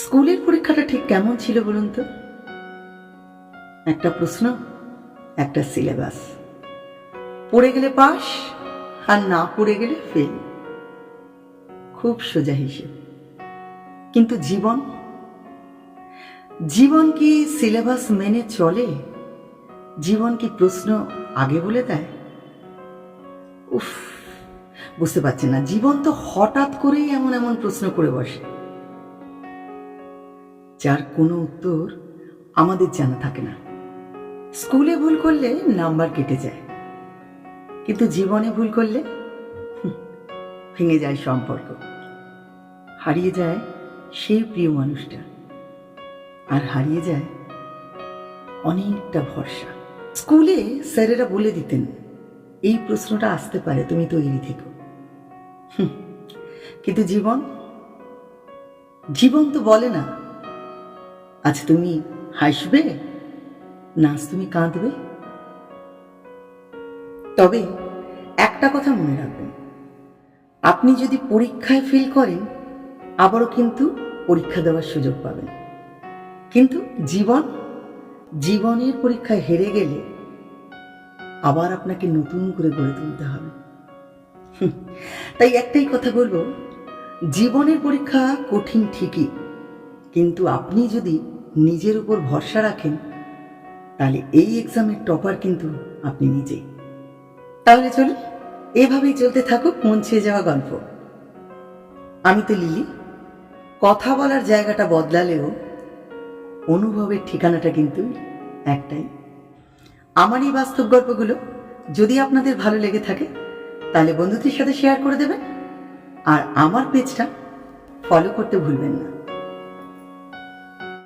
স্কুলের পরীক্ষাটা ঠিক কেমন ছিল বলুন তো? একটা প্রশ্ন, একটা সিলেবাস। পড়ে গেলে পাস, আর না পড়ে গেলে ফেল। খুব সোজা হিসেব। কিন্তু জীবন জীবন কি সিলেবাস মেনে চলে? জীবন কি প্রশ্ন আগে বলে দেয়? উফ, বুঝতে পারছেন না, জীবন তো হঠাৎ করেই এমন এমন প্রশ্ন করে বসে যার কোনো উত্তর আমাদের জানা থাকে না। স্কুলে ভুল করলে নাম্বার কেটে যায়, কিন্তু জীবনে ভুল করলে ভেঙে যায় সম্পর্ক, হারিয়ে যায় সেই প্রিয় মানুষটা, আর হারিয়ে যায় অনেকটা ভরসা। স্কুলে স্যারেরা বলে দিতেন, এই প্রশ্নটা আসতে পারে, তুমি তৈরি থেকো। কিন্তু জীবন তো বলে না, আজ তুমি হাসবে না আজ তুমি কাঁদবে। তবে একটা কথা মনে রাখবেন, আপনি যদি পরীক্ষায় ফেল করেন আবারও কিন্তু পরীক্ষা দেওয়ার সুযোগ পাবেন। কিন্তু জীবনের পরীক্ষায় হেরে গেলে আবার আপনাকে নতুন করে গড়ে তুলতে হবে। তাই একটাই কথা বলবো, জীবনের পরীক্ষা কঠিন ঠিকই, কিন্তু আপনি যদি নিজের উপর ভরসা রাখেন তাহলে এই এক্সামের টপার কিন্তু আপনি নিজেই। তাহলে চলুন এভাবেই চলতে থাকুক মন ছুঁয়ে যাওয়া গল্প। আমি তো লিলি। কথা বলার জায়গাটা বদলালেও অনুভবের ঠিকানাটা কিন্তু একটাই। আমার এই বাস্তব গল্পগুলো যদি আপনাদের ভালো লেগে থাকে তাহলে বন্ধুদের সাথে শেয়ার করে দেবেন, আর আমার পেজটা ফলো করতে ভুলবেন না।